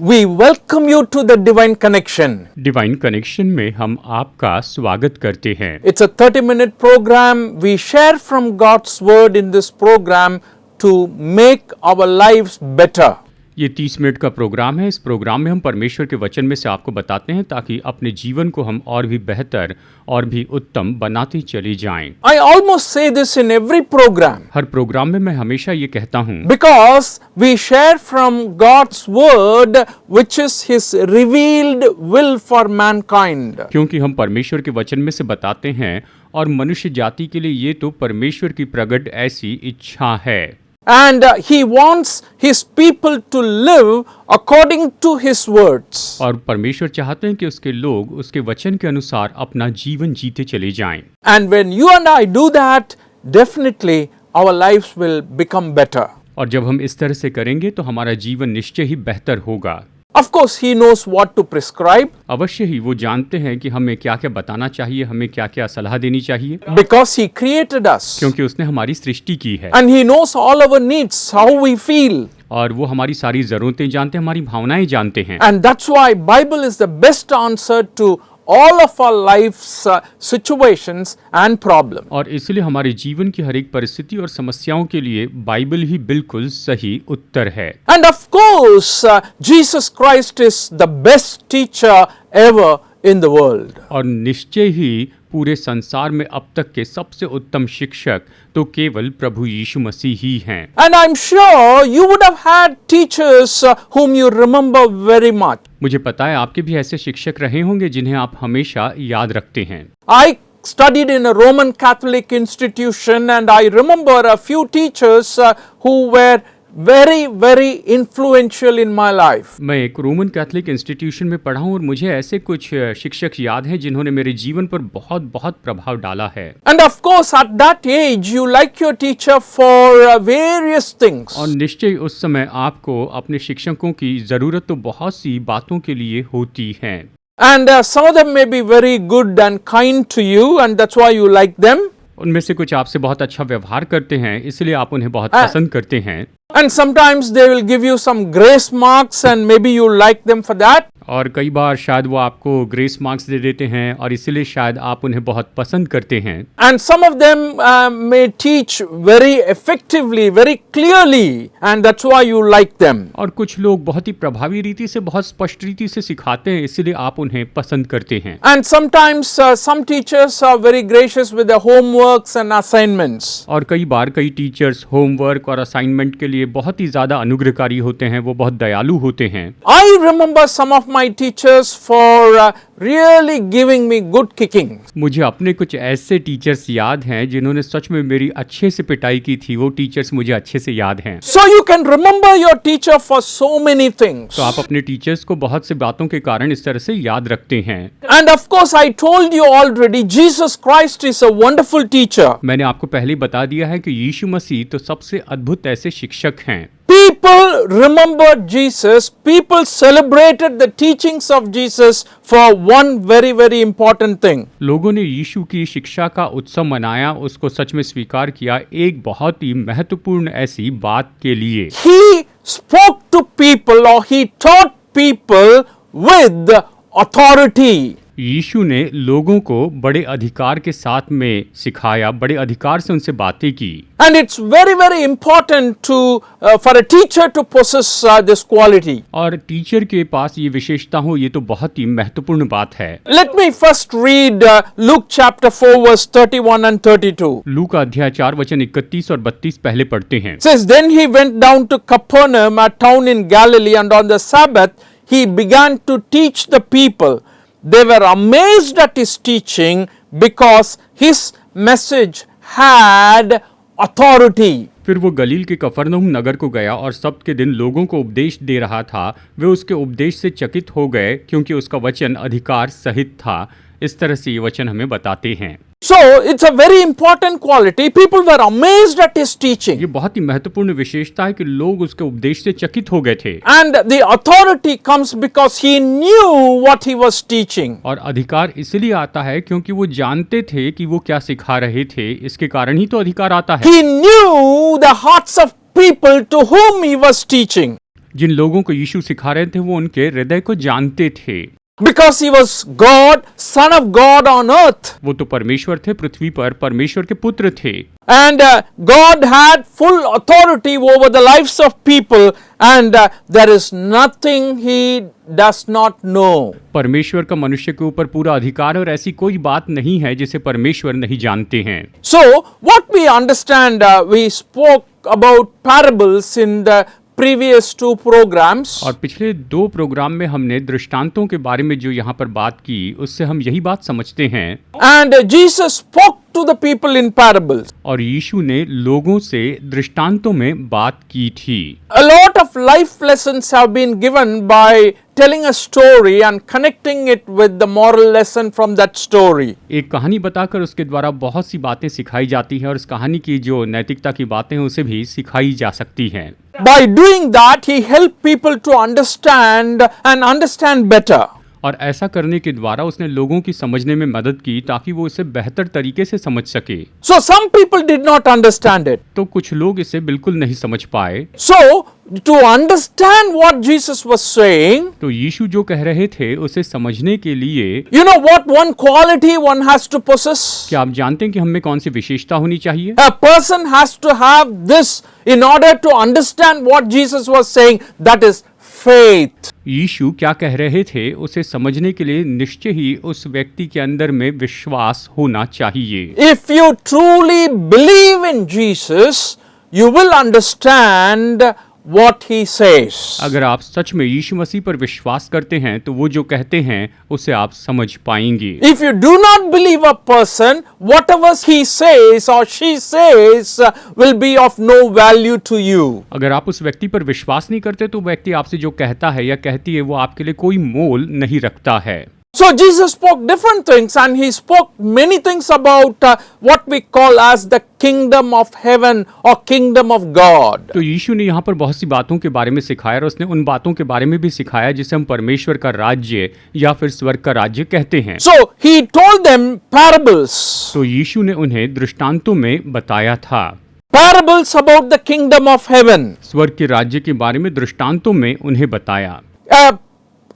We welcome you to the Divine Connection. Divine connection में हम आपका स्वागत करते हैं। It's a 30-minute program. We share from God's Word in this program to make our lives better. ये 30 minute का programme है। इस प्रोग्राम में हम परमेश्वर के वचन में से आपको बताते हैं ताकि अपने जीवन को हम और भी बेहतर और भी उत्तम बनाते चले जाएं। I almost say this in every program. हर प्रोग्राम में मैं हमेशा ये कहता हूँ Because we share from God's Word, which is His revealed will for mankind. क्योंकि हम परमेश्वर के वचन में से बताते हैं और मनुष्य जाति के लिए ये तो परमेश्वर की प्रकट ऐसी इच्छा है। And He wants His people to live according to His words. और परमेश्वर चाहते हैं कि उसके लोग उसके वचन के अनुसार अपना जीवन जीते चले जाएं। And when you and I do that, definitely our lives will become better. और जब हम इस तरह से करेंगे तो हमारा जीवन निश्चय ही बेहतर होगा। Of course, He knows what to prescribe अवश्य ही वो जानते हैं कि हमें क्या क्या बताना चाहिए, हमें क्या क्या सलाह देनी चाहिए, because He created us. क्योंकि उसने हमारी सृष्टि की है And He knows all our needs, how we feel. और वो हमारी सारी जरूरतें जानते हैं, हमारी भावनाएं जानते हैं। And that's why Bible is the best answer to all of our life's situations and problems. और इसलिए हमारे जीवन की हर एक परिस्थिति और समस्याओं के लिए बाइबल ही बिल्कुल सही उत्तर है। And of course, Jesus Christ is the best teacher ever in the world. और निश्चय ही पूरे संसार में अब तक के सबसे उत्तम शिक्षक तो केवल प्रभु यीशु मसीह ही हैं। And I'm sure you would have had teachers whom you remember very much. मुझे पता है आपके भी ऐसे शिक्षक रहे होंगे जिन्हें आप हमेशा याद रखते हैं। I studied in a Roman Catholic institution and I remember a few teachers who were very influential in my life. मैं एक रोमन कैथोलिक इंस्टीट्यूशन में पढ़ा हूँ और मुझे ऐसे कुछ शिक्षक याद हैं जिन्होंने मेरे जीवन पर बहुत प्रभाव डाला है। And of course at that age you like your teacher for various things. और निश्चय उस समय आपको अपने शिक्षकों की जरूरत तो बहुत सी बातों के लिए होती है। And some of them may be very good and kind to you and that's why you like them. उनमें से कुछ आपसे बहुत अच्छा व्यवहार करते हैं इसलिए आप उन्हें बहुत पसंद करते हैं। And sometimes they will give you some grace marks and maybe you like them for that. और कई बार शायद वो आपको ग्रेस मार्क्स दे देते हैं और इसीलिए शायद आप उन्हें बहुत पसंद करते हैं। And some of them may teach very effectively, very clearly and that's why you like them. और कुछ लोग बहुत ही प्रभावी रीति से बहुत स्पष्ट रीति से सिखाते हैं इसलिए आप उन्हें पसंद करते हैं। And sometimes some teachers are very gracious with their homeworks and assignments. और कई बार कई टीचर्स होमवर्क और असाइनमेंट के लिए बहुत ही ज्यादा अनुग्रहकारी होते हैं, वो बहुत दयालु होते हैं। I remember some of my teachers for really giving me good kicking. मुझे अपने कुछ ऐसे टीचर्स याद हैं जिन्होंने सच में मेरी अच्छे से पिटाई की थी, वो टीचर्स मुझे अच्छे से याद हैं। So you can remember your teacher for so many things. तो आप अपने टीचर्स को बहुत से बातों के कारण इस तरह से याद रखते हैं। And of course I told you already, Jesus Christ is a wonderful teacher. मैंने आपको पहले ही बता दिया है कि यीशु मसीह तो सबसे अद्भुत ऐसे शिक्षक हैं। People remembered Jesus. People celebrated the teachings of Jesus for one very important thing. लोगों ने यीशु की शिक्षा का उत्सव मनाया, उसको सच में स्वीकार किया एक बहुत ही महत्वपूर्ण ऐसी बात के लिए। He spoke to people or he taught people with authority. यीशु ने लोगों को बड़े अधिकार के साथ में सिखाया, बड़े अधिकार से उनसे बातें की। And it's very important to for a teacher to possess this quality. और टीचर के पास ये विशेषता हो ये तो बहुत ही महत्वपूर्ण बात है। Let me first read Luke chapter 4 verse 31 and 32. लूका का अध्याय 4 वचन 31 और 32 पहले पढ़ते हैं। It says, Then he went down to Capernaum, a town in Galilee, and on the Sabbath he began to teach the people. They were amazed at his teaching because his message had authority. फिर वो गलील के कफरनहूम नगर को गया और सब्त के दिन लोगों को उपदेश दे रहा था। वे उसके उपदेश से चकित हो गए क्योंकि उसका वचन अधिकार सहित था। इस तरह से ये वचन हमें बताते हैं। So it's a very important quality. People were amazed at his teaching. ये बहुत ही महत्वपूर्ण विशेषता है कि लोग उसके उपदेश से चकित हो गए थे। And the authority comes because he knew what he was teaching. और अधिकार इसलिए आता है क्योंकि वो जानते थे कि वो क्या सिखा रहे थे, इसके कारण ही तो अधिकार आता है। He knew the hearts of people to whom he was teaching. जिन लोगों को यीशु सिखा रहे थे वो उनके हृदय को जानते थे, because he was God, Son of God on earth. वो तो परमेश्वर थे, पृथ्वी पर परमेश्वर के पुत्र थे। And God had full authority over the lives of people, and there is nothing he does not know. परमेश्वर का मनुष्य के ऊपर पूरा अधिकार, और ऐसी कोई बात नहीं है जिसे परमेश्वर नहीं जानते हैं। So what we understand, we spoke about parables in the previous two programs. और पिछले 2 प्रोग्राम में हमने दृष्टांतों के बारे में जो यहाँ पर बात की, उससे हम यही बात समझते हैं। And Jesus spoke to the people in parables. और यीशु ने लोगों से दृष्टांतों में बात की थी। A lot of life lessons have been given by telling a story and connecting it with the moral lesson from that story. एक कहानी बताकर उसके द्वारा बहुत सी बातें सिखाई जाती हैं, और इस कहानी की जो नैतिकता की बातें हैं उसे भी सिखाई जा सकती हैं। By doing that, he helped people to understand better. और ऐसा करने के द्वारा उसने लोगों की समझने में मदद की ताकि वो इसे बेहतर तरीके से समझ सके। So some people did not understand it. तो कुछ लोग इसे बिल्कुल नहीं समझ पाए। So to understand what Jesus was saying, तो यीशु जो कह रहे थे उसे समझने के लिए, you know what one quality one has to possess? क्या आप जानते हैं कि हम में कौन सी विशेषता होनी चाहिए? A person has to have this in order to understand what Jesus was saying, that is faith. यीशु क्या कह रहे थे उसे समझने के लिए निश्चय ही उस व्यक्ति के अंदर में विश्वास होना चाहिए। If you truly believe in Jesus, you will understand what he says. अगर आप सच में यीशु मसीह पर विश्वास करते हैं तो वो जो कहते हैं उसे आप समझ पाएंगे। If you do not believe a person, whatever he says or she says will be of no value to you. अगर आप उस व्यक्ति पर विश्वास नहीं करते तो व्यक्ति आपसे जो कहता है या कहती है वो आपके लिए कोई मोल नहीं रखता है। So Jesus spoke different things, and he spoke many things about what we call as the kingdom of heaven or kingdom of God. तो यीशु ने यहाँ पर बहुत सी बातों के बारे में सिखाया, और उसने उन बातों के बारे में भी सिखाया जिसे हम परमेश्वर का राज्य या फिर स्वर्ग का राज्य कहते हैं। So he told them parables. तो यीशु ने उन्हें दृष्टांतों में बताया था। Parables about the kingdom of heaven. स्वर्ग के राज्य के बारे में दृष्टांतों में उन्हें बताया।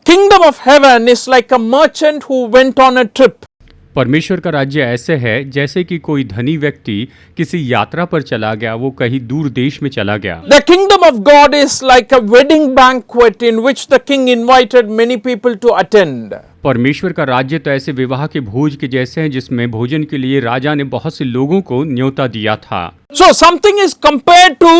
Kingdom of heaven is like a merchant who went on a trip. परमेश्वर का राज्य ऐसे है जैसे कि कोई धनी व्यक्ति किसी यात्रा पर चला गया, वो कहीं दूर देश में चला गया। The kingdom of God is like a wedding banquet in which the king invited many people to attend. परमेश्वर का राज्य तो ऐसे विवाह के भोज के जैसे हैं जिसमें भोजन के लिए राजा ने बहुत से लोगों को न्योता दिया था। So something is compared to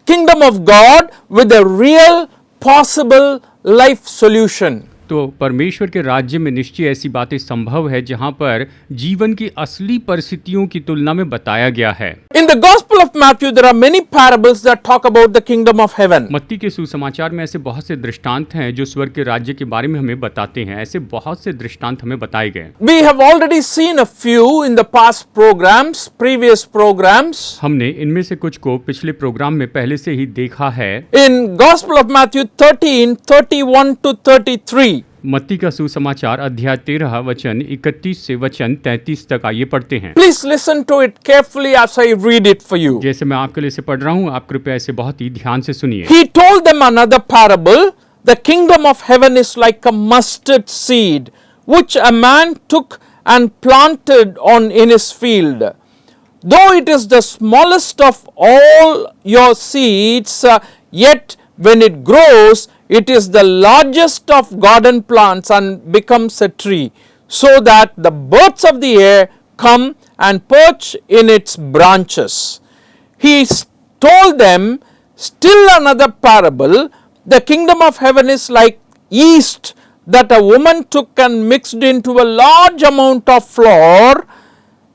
kingdom of God with a real possible life solution. तो परमेश्वर के राज्य में निश्चय ऐसी बातें संभव है जहां पर जीवन की असली परिस्थितियों की तुलना में बताया गया है। In the Gospel of Matthew there are many parables that talk about the kingdom of heaven. मत्ती के सुसमाचार में ऐसे बहुत से दृष्टांत हैं जो स्वर्ग के राज्य के बारे में हमें बताते हैं। ऐसे बहुत से दृष्टांत हमें बताए गए। We have already seen a few in the past programs, previous programs. हमने इनमें से कुछ को पिछले प्रोग्राम में पहले से ही देखा है। In Gospel of Matthew 13:31 to 33. मत्ती का सुसमाचार अध्याय 13 वचन 31 से वचन 33 तक आइए पढ़ते हैं। Please listen to it carefully as I read it for you. जैसे मैं आपके लिए इसे पढ़ रहा हूँ, आप कृपया इसे बहुत ही ध्यान से सुनिए। He told them another parable. The kingdom of heaven is like a mustard seed, which a man took and planted in his field. Though it is the smallest of all your seeds, yet when it grows, it is the largest of garden plants and becomes a tree, so that the birds of the air come and perch in its branches. He told them still another parable. The kingdom of heaven is like yeast that a woman took and mixed into a large amount of flour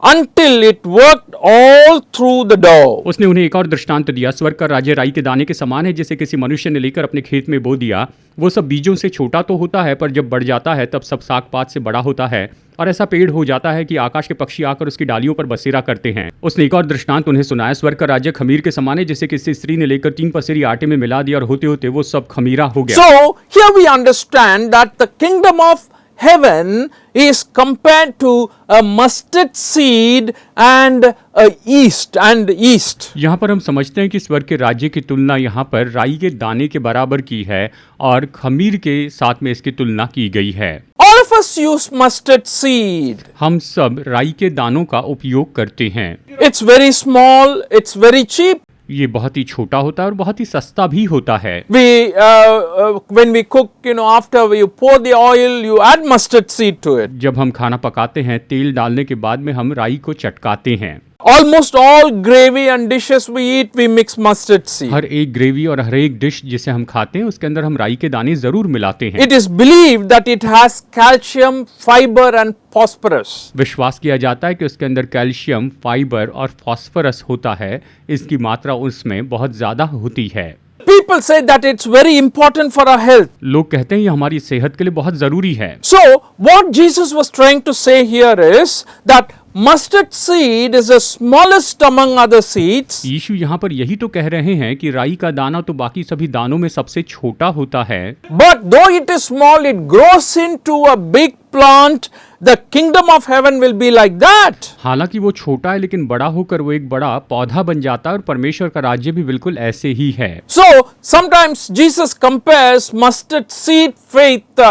until it worked all through the dough. उसने उन्हें एक और दृष्टांत दिया। स्वर्ग का राज्य राई के दाने के समान है, जिसे किसी मनुष्य ने लेकर अपने खेत में बो दिया। वो सब बीजों से छोटा तो होता है, पर जब बढ़ जाता है तब सब साग पात से बड़ा होता है और ऐसा पेड़ हो जाता है कि आकाश के पक्षी आकर उसकी डालियों पर बसेरा करते हैं। उसने एक और दृष्टांत उन्हें सुनाया। स्वर्ग का राज्य खमीर के समान है, जिसे किसी स्त्री ने लेकर 3 पसेरी आटे में मिला दिया और होते होते वो सब खमीरा हो गया। So here we understand that the kingdom of heaven is compared to a mustard seed and a yeast. यहाँ पर हम समझते हैं कि स्वर्ग के राज्य की तुलना यहाँ पर राई के दाने के बराबर की है और खमीर के साथ में इसकी तुलना की गई है। All of us use mustard seed. हम सब राई के दानों का उपयोग करते हैं। It's very small, it's very cheap. ये बहुत ही छोटा होता है और बहुत ही सस्ता भी होता है। When we cook, after you pour the oil, you add mustard seed to it. जब हम खाना पकाते हैं, तेल डालने के बाद में हम राई को चटकाते हैं। Almost all gravy and dishes we eat, we mix mustard seed. हर एक ग्रेवी और हर एक डिश जिसे हम खाते हैं उसके अंदर हम राई के दाने जरूर मिलाते हैं। It is believed that it has calcium, fiber and phosphorus. विश्वास किया जाता है कि उसके अंदर कैल्शियम, फाइबर और फास्फोरस होता है। इसकी मात्रा उसमें बहुत ज्यादा होती है। People say that it's very important for our health. लोग कहते हैं ये हमारी सेहत के लिए बहुत जरूरी है। So, what Jesus was trying to say here is that mustard seed is the smallest among other seeds. यीशु यहाँ पर यही तो कह रहे हैं कि राई का दाना तो बाकी सभी दानों में सबसे छोटा होता है। But though it is small, it grows into a big plant. The kingdom of heaven will be like that. हालांकि वो छोटा है लेकिन बड़ा होकर वो एक बड़ा पौधा बन जाता है और परमेश्वर का राज्य भी बिल्कुल ऐसे ही है। So sometimes Jesus compares mustard seed faith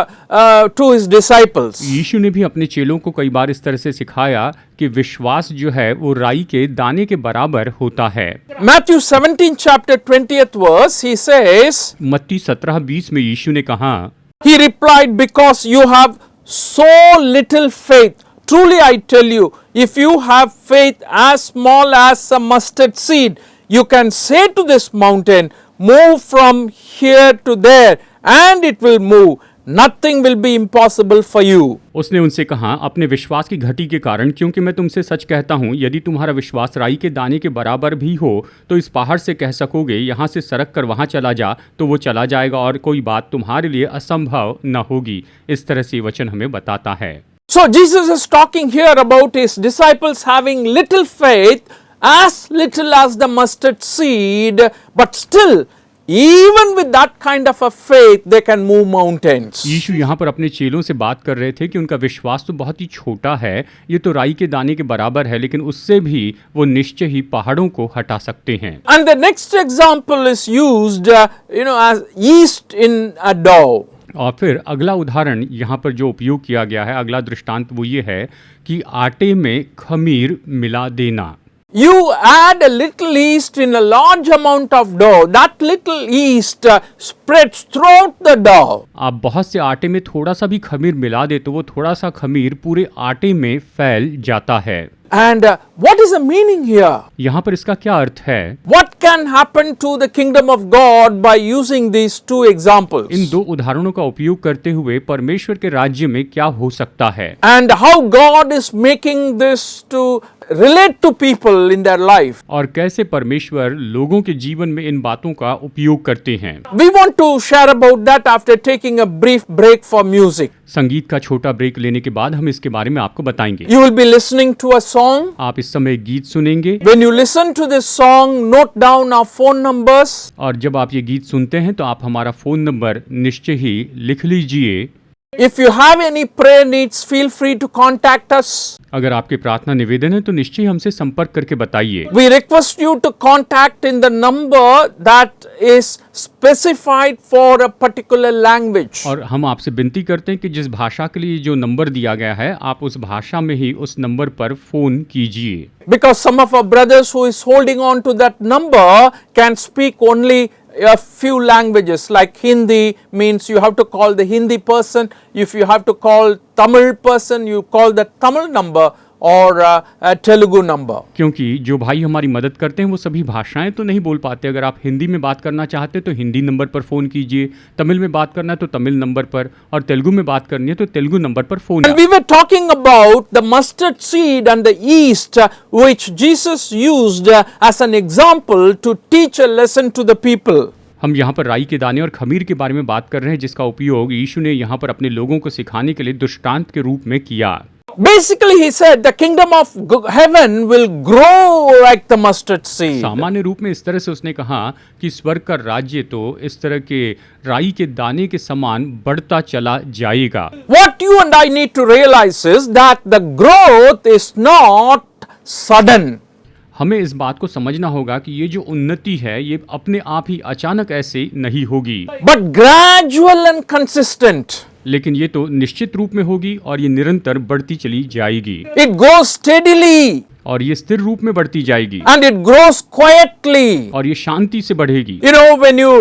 to his disciples. यीशु ने भी अपने चेलों को कई बार इस तरह से सिखाया कि विश्वास जो है वो राई के दाने के बराबर होता है। Matthew 17 chapter 20th verse, he says, मत्ती 17:20 में यीशु ने कहा, he replied, because you have so little faith. Truly I tell you, if you have faith as small as a mustard seed, you can say to this mountain, move from here to there, and it will move. Nothing will be impossible for you. उसने उनसे कहा, अपने विश्वास की घटी के कारण, क्योंकि मैं तुमसे सच कहता हूँ, यदि तुम्हारा विश्वास राई के दाने के बराबर भी हो तो इस पहाड़ से कह सकोगे, यहाँ से सरक कर वहाँ चला जा, तो वो चला जाएगा और कोई बात तुम्हारे लिए असंभव न होगी। इस तरह से वचन हमें बताता है। So Jesus is talking here about his disciples having little faith, as little as the mustard seed, but still even with that kind of a faith they can move mountains. यीशु यहाँ पर अपने चेलों से बात कर रहे थे कि उनका विश्वास तो बहुत ही छोटा है, ये तो राई के दाने के बराबर है, लेकिन उससे भी वो निश्चय ही पहाड़ों को हटा सकते हैं। And the next example is used as yeast in a dough. और फिर अगला उदाहरण यहाँ पर जो उपयोग किया गया है, अगला दृष्टांत वो ये है कि आटे में खमीर मिला देना। You add a little yeast in a large amount of dough. That little yeast spreads throughout the dough. आप बहुत से आटे में थोड़ा सा भी खमीर मिला दे तो वो थोड़ा सा खमीर पूरे आटे में फैल जाता है। And what is the meaning here? यहाँ पर इसका क्या अर्थ है? What can happen to the kingdom of God by using these two examples? इन दो उदाहरणों का उपयोग करते हुए परमेश्वर के राज्य में क्या हो सकता है? And how God is making this to relate to people in their life. और कैसे परमेश्वर लोगों के जीवन में इन बातों का उपयोग करते हैं। We want to share about that after taking a brief break for music. संगीत का छोटा ब्रेक लेने के बाद हम इसके बारे में आपको बताएंगे। You will be listening to a song. आप इस समय गीत सुनेंगे। When you listen to this song, note down our phone numbers. और जब आप ये गीत सुनते हैं तो आप हमारा फोन नंबर निश्चय ही लिख लीजिए। If you have any prayer needs, feel free to contact us. अगर आपके प्रार्थना निवेदन है तो निश्चय हमसे संपर्क करके बताइए। We request you to contact in the number that is specified for a particular language. और हम आपसे विनती करते हैं कि जिस भाषा के लिए जो नंबर दिया गया है आप उस भाषा में ही उस नंबर पर फोन कीजिए। Because some of our brothers who is holding on to that number can speak only a few languages, like Hindi means you have to call the Hindi person. If you have to call Tamil person, you call the Tamil number और Telugu number. क्योंकि जो भाई हमारी मदद करते हैं वो सभी भाषाएं तो नहीं बोल पाते। अगर आप हिंदी में बात करना चाहते हैं तो हिंदी नंबर पर फ़ोन कीजिए, तमिल में बात करना है तो तमिल नंबर पर, और तेलुगु में बात करनी है तो तेलुगु नंबर पर phone. And we were talking about the mustard seed and the yeast which Jesus used as an example to teach a lesson to the people. हम यहाँ पर राई के दाने और खमीर के बारे में बात कर रहे हैं जिसका उपयोग यीशु ने यहाँ पर अपने लोगों को सिखाने के लिए दृष्टांत के रूप में किया। Basically, he said the kingdom of heaven will grow like the mustard seed. सामान्य रूप में इस तरह से उसने कहा कि स्वर्ग का राज्य तो इस तरह के राई के दाने के समान बढ़ता चला जाएगा। What you and I need to realize is that the growth is not sudden. हमें इस बात को समझना होगा कि ये जो उन्नति है ये अपने आप ही अचानक ऐसे नहीं होगी, But gradual and consistent. लेकिन ये तो निश्चित रूप में होगी और ये निरंतर बढ़ती चली जाएगी It goes steadily और ये स्थिर रूप में बढ़ती जाएगी and it grows quietly. और ये शांति से बढ़ेगी। You know, when you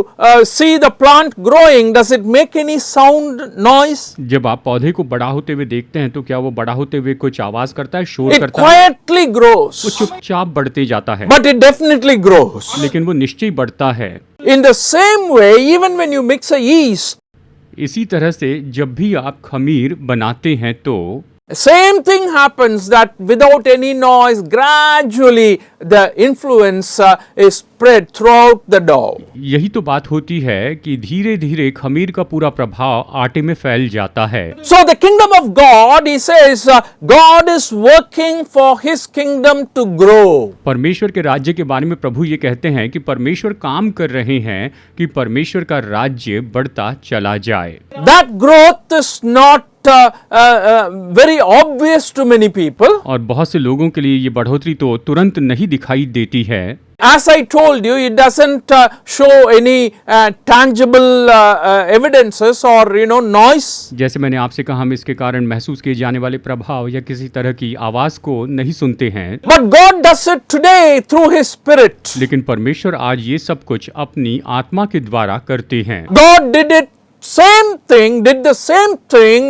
see the plant growing, does it make any sound, noise? जब आप पौधे को बड़ा होते हुए देखते हैं तो क्या वो बड़ा होते हुए कुछ आवाज करता है, शोर It करता है? quietly grows, वो चुपचाप बढ़ते जाता है, but it definitely grows. लेकिन वो निश्चय बढ़ता है। In the same way, even when you mix a yeast, इसी तरह से जब भी आप खमीर बनाते हैं तो same thing happens, that without any noise, gradually the influence is spread throughout the dough. यही तो बात होती है कि धीरे धीरे खमीर का पूरा प्रभाव आटे में फैल जाता है। So the kingdom of God, he says, God is working for his kingdom to grow. परमेश्वर के राज्य के बारे में प्रभु ये कहते हैं कि परमेश्वर काम कर रहे हैं कि परमेश्वर का राज्य बढ़ता चला जाए। That growth is not very obvious to many people. और बहुत से लोगों के लिए ये बढ़ोतरी तो तुरंत नहीं दिखाई देती है। As I told you, it doesn't show any tangible evidences or noise. जैसे मैंने आपसे कहा, हम इसके कारण महसूस किए जाने वाले प्रभाव या किसी तरह की आवाज को नहीं सुनते हैं, But God does it today through his spirit. लेकिन परमेश्वर आज ये सब कुछ अपनी आत्मा के द्वारा करते हैं। God did the same thing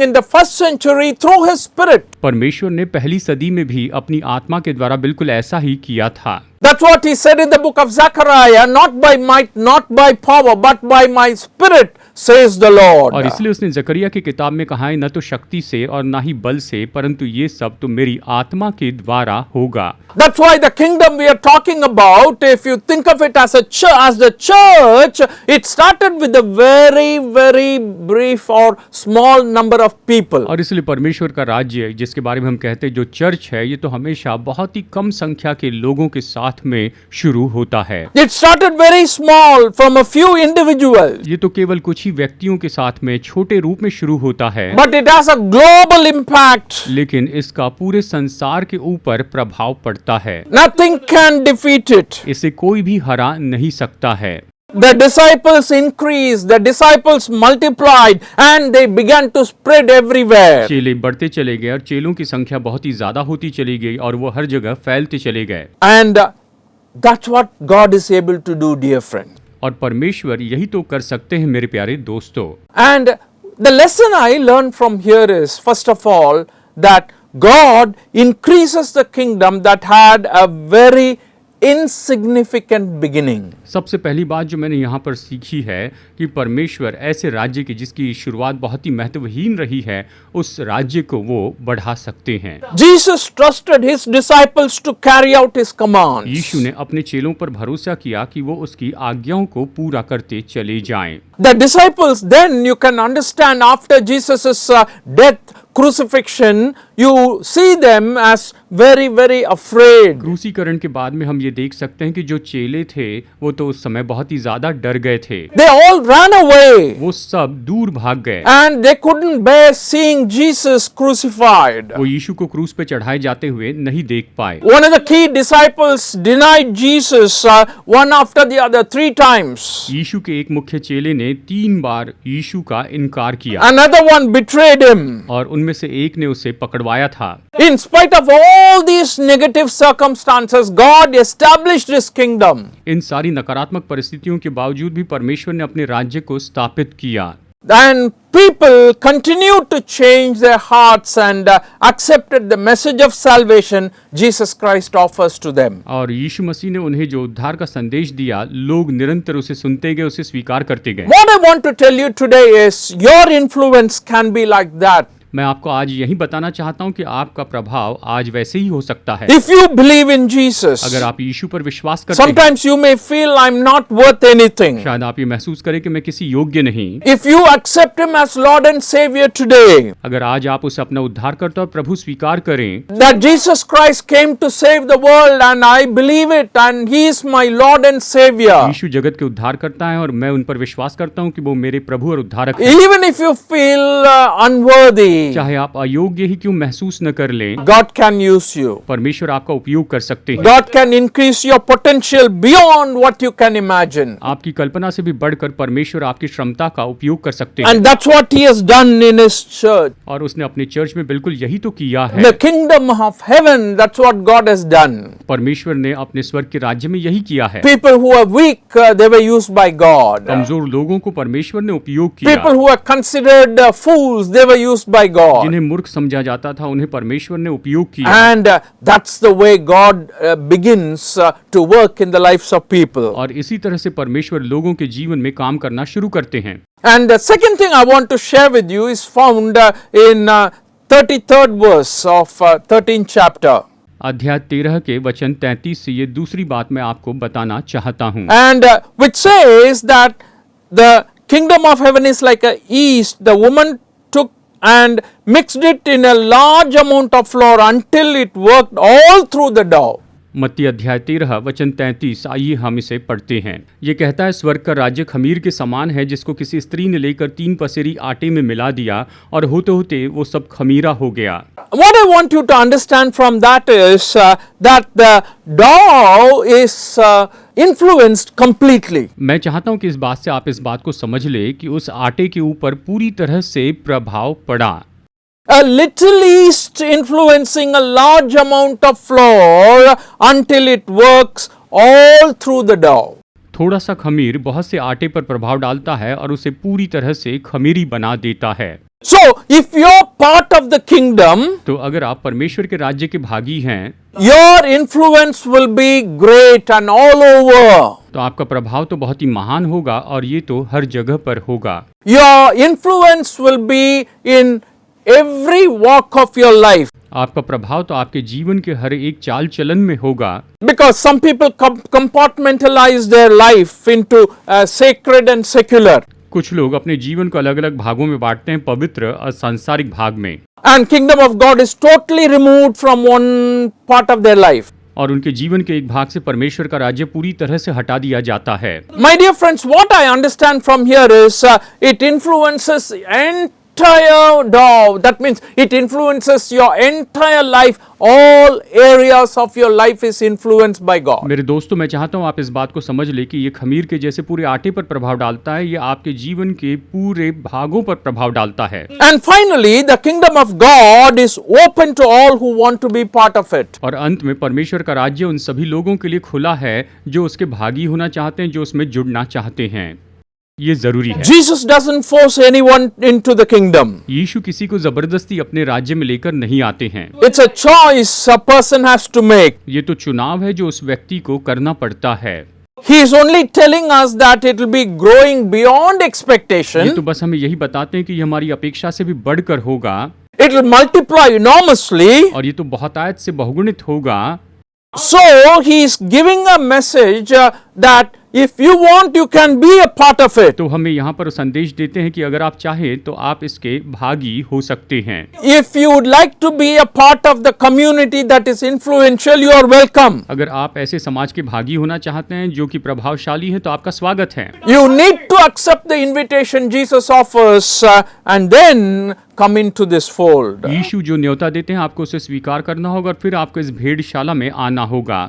in the first century through his spirit. परमेश्वर ने पहली सदी में भी अपनी आत्मा के द्वारा बिल्कुल ऐसा ही किया था। That's what he said in the book of Zechariah, not by might, not by power, but by my spirit, says the Lord. और इसलिए उसने जकरिया की किताब में कहा है, न तो शक्ति से और न ही बल से, परंतु ये सब तो मेरी आत्मा के द्वारा होगा। That's why the kingdom we are talking about, if you think of it as the church, it started with a very, very brief or small number of people. और इसलिए परमेश्वर का राज्य जिसके बारे में हम कहते हैं जो चर्च है, ये तो हमेशा बहुत ही कम संख्या के लोगों के साथ में शुरू होता है। It started very small from a few individuals. ये तो केवल कुछ ही व्यक्तियों के साथ में छोटे रूप में शुरू होता है, But it has a global impact. लेकिन इसका पूरे संसार के ऊपर प्रभाव पड़ता है। Nothing can defeat it. इसे कोई भी हरा नहीं सकता है। The disciples increased, the disciples multiplied, and they began to spread everywhere. चेले बढ़ते चले गए और चेलों की संख्या बहुत ही ज्यादा होती चली गई और वो हर जगह फैलते चले गए। And that's what God is able to do, dear friend. और परमेश्वर यही तो कर सकते हैं मेरे प्यारे दोस्तों। And the lesson I learned from here is, first of all, that God increases the kingdom that had a very insignificant beginning. सबसे पहली बात जो मैंने यहाँ पर सीखी है कि परमेश्वर ऐसे राज्य की जिसकी शुरुआत बहुत ही महत्वहीन रही है, उस राज्य को वो बढ़ा सकते हैं। Jesus trusted his disciples to carry out his commands. यीशु ने अपने चेलों पर भरोसा किया कि वो उसकी आज्ञाओं को पूरा करते चले जाएं। The disciples, then you can understand, after Jesus' death, crucifixion, you see them as very, very afraid. क्रूसीकरण के बाद में हम ये देख सकते हैं कि जो चेले थे वो तो उस समय बहुत ही ज्यादा डर गए थे। They all ran away. वो सब दूर भाग गए And they couldn't bear seeing Jesus crucified. वो यीशु को क्रूस पे चढ़ाए जाते हुए नहीं देख पाए। One of the key disciples denied Jesus one after the other 3 times. यीशु के एक मुख्य चेले ने 3 बार यीशु का इनकार किया। Another one betrayed him. और उनमें से एक ने उसे पकड़वाया था। In spite of all these negative circumstances, God established his kingdom. इन सारी नकारात्मक परिस्थितियों के बावजूद भी परमेश्वर ने अपने राज्य को स्थापित किया। And people continued to change their hearts and accepted the message of salvation Jesus Christ offers to them. और यीशु मसीह ने उन्हें जो उद्धार का संदेश दिया, लोग निरंतर उसे सुनते गए, उसे स्वीकार करते गए। What I want to tell you today is your influence can be like that. मैं आपको आज यही बताना चाहता हूँ कि आपका प्रभाव आज वैसे ही हो सकता है। If you believe in Jesus, अगर आप यीशु पर विश्वास करते हैं, sometimes you may feel I'm not worth anything. शायद आप ये महसूस करें कि मैं किसी योग्य नहीं। If you accept Him as Lord and Savior today, अगर आज आप उसे अपना उद्धारकर्ता और प्रभु स्वीकार करें that Jesus Christ came to save the world and I believe it and He is my Lord and Savior. यीशु जगत के उद्धारकर्ता हैं और मैं उन पर विश्वास करता हूँ कि वो मेरे प्रभु और उद्धारक हैं। Even if you feel unworthy, चाहे आप अयोग्य ही क्यों महसूस न कर लें, God can use you. परमेश्वर आपका उपयोग कर सकते हैं। God can increase your potential beyond what you can imagine. आपकी कल्पना से भी बढ़कर परमेश्वर आपकी क्षमता का उपयोग कर सकते हैं। And that's what He has done in His church. और उसने अपने चर्च में बिल्कुल यही तो किया है। The kingdom of heaven, that's what God has done. परमेश्वर ने अपने स्वर्ग के राज्य में यही किया है। People who are weak, they were used by God. कमजोर लोगों को परमेश्वर ने उपयोग किया। People who are considered fools, they were used by God. जिन्हें मूर्ख समझा जाता था उन्हें परमेश्वर ने उपयोग किया। And that's the way God begins to work in the lives of people. और इसी तरह से परमेश्वर लोगों के जीवन में काम करना शुरू करते हैं। And the second thing I want to share with you is found in 33rd verse of 13th chapter. अध्याय 13 के वचन 33 से ये दूसरी बात मैं आपको बताना चाहता हूँ। And which says that the kingdom of heaven is like a yeast. The woman took and mixed it in a large amount of flour until it worked all through the dough. मत्ती अध्याय 13 वचन 33, आइए हम इसे पढ़ते हैं। ये कहता है, स्वर्ग का राज्य खमीर के समान है जिसको किसी स्त्री ने लेकर 3 पसेरी आटे में मिला दिया और होते होते वो सब खमीरा हो गया। What I want you to understand from that is that the dough is influenced completely. मैं चाहता हूं कि इस बात से आप इस बात को समझ ले कि उस आटे के ऊपर पूरी तरह से प्रभाव पड़ा। A little yeast influencing a large amount of flour until it works all through the dough. थोड़ा सा खमीर बहुत से आटे पर प्रभाव डालता है और उसे पूरी तरह से खमीरी बना देता है। So, if you're part of the kingdom, तो अगर आप परमेश्वर के राज्य के भागी हैं, your influence will be great and all over. तो आपका प्रभाव तो बहुत ही महान होगा और ये तो हर जगह पर होगा। Your influence will be in every walk of your life. आपका प्रभाव तो आपके जीवन के हर एक चाल चलन में होगा। Because some people compartmentalize their life into sacred and secular. कुछ लोग अपने जीवन को अलग अलग भागों में बांटते हैं, पवित्र और सांसारिक भाग में। And kingdom of God is totally removed from one part of their life. और उनके जीवन के एक भाग से परमेश्वर का राज्य पूरी तरह से हटा दिया जाता है। My dear friends, what I understand from here is it influences entire dough. That means it influences your entire life. All areas of your life is influenced by God. मेरे दोस्तों, मैं चाहता हूँ आप इस बात को समझ ले कि ये खमीर के जैसे पूरे आटे पर प्रभाव डालता है, ये आपके जीवन के पूरे भागों पर प्रभाव डालता है। And finally, the kingdom of God is open to all who want to be part of it. और अंत में परमेश्वर का राज्य उन सभी लोगों के लिए खुला है जो उसके भागी होना चाहते हैं, जो उसमें जुड़ना चाहते हैं। ये जरूरी है। Jesus doesn't force anyone into the kingdom. यीशु किसी को जबरदस्ती अपने राज्य में लेकर नहीं आते हैं। It's a choice a person has to make. ये तो चुनाव है जो उस व्यक्ति को करना पड़ता है। He is only telling us that it will be growing beyond expectation. ये तो बस हमें यही बताते हैं कि ये हमारी अपेक्षा से भी बढ़कर होगा। It will multiply enormously. और ये तो बहुतायत से बहुगुणित होगा। So he is giving a message that if you want, you can be a part of it. तो हमें यहाँ पर संदेश देते हैं कि अगर आप चाहें तो आप इसके भागी हो सकते हैं। If you would like to be a part of the community that is influential, you are welcome. अगर आप ऐसे समाज के भागी होना चाहते हैं जो कि प्रभावशाली है तो आपका स्वागत है। You need to accept the invitation Jesus offers and then come into this fold. यीशु जो न्योता देते हैं आपको उसे स्वीकार करना होगा और फिर आपको इस भेड़शाला में आना होगा।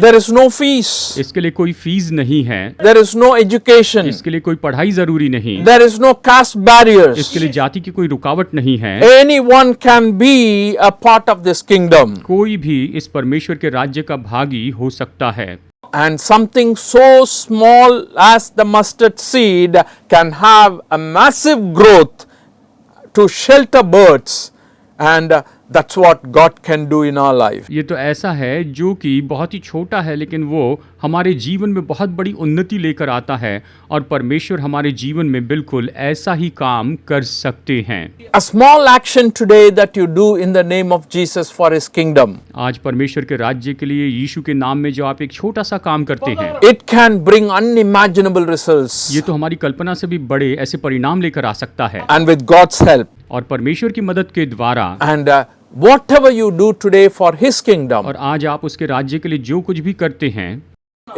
There is no fees. इसके लिए कोई फीस नहीं है। There is no education. इसके लिए कोई पढ़ाई जरूरी नहीं। There is no caste barriers. इसके लिए जाति की कोई रुकावट नहीं है। Anyone can be a part of this kingdom. कोई भी इस परमेश्वर के राज्य का भागी हो सकता है। And something so small as the mustard seed can have a massive growth to shelter birds And that's what God can do in our life. ये तो ऐसा है जो कि बहुत ही छोटा है, लेकिन वो हमारे जीवन में बहुत बड़ी उन्नति लेकर आता है और परमेश्वर हमारे जीवन में बिल्कुल ऐसा ही काम कर सकते हैं। A small action today that you do in the name of Jesus for His kingdom, आज परमेश्वर के राज्य के लिए यीशु के नाम में जो आप एक छोटा सा काम करते हैं, it can bring unimaginable results. ये तो हमारी कल्पना से भी बड़े ऐसे परिणाम लेकर आ सकता है। And with God's help. और परमेश्वर की मदद के द्वारा And whatever you do today for His kingdom, और आज आप उसके राज्य के लिए जो कुछ भी करते हैं,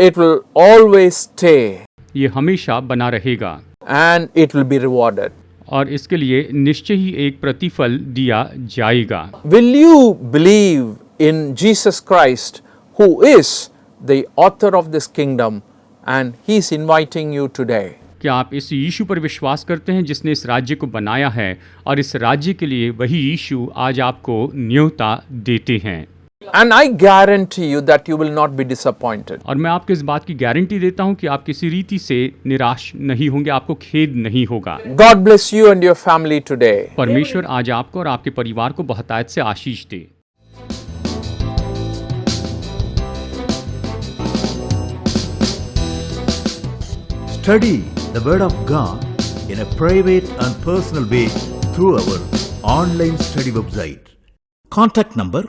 it will always stay ये हमेशा बना रहेगा and it will be rewarded. और इसके लिए निश्चय ही एक प्रतिफल दिया जाएगा। Will you believe in Jesus Christ, who is the author of this kingdom, and He is inviting you today? क्या आप इस यीशु पर विश्वास करते हैं जिसने इस राज्य को बनाया है, और इस राज्य के लिए वही यीशु आज आपको न्योता देते हैं। And I guarantee you that you will not be disappointed. और मैं आपको इस बात की गारंटी देता हूं कि आप किसी रीति से निराश नहीं होंगे, आपको खेद नहीं होगा। God bless you and your family today. परमेश्वर आज आपको और आपके परिवार को बहुतायत से आशीष दे। Study the Word of God in a private and personal way through our online study website. Contact number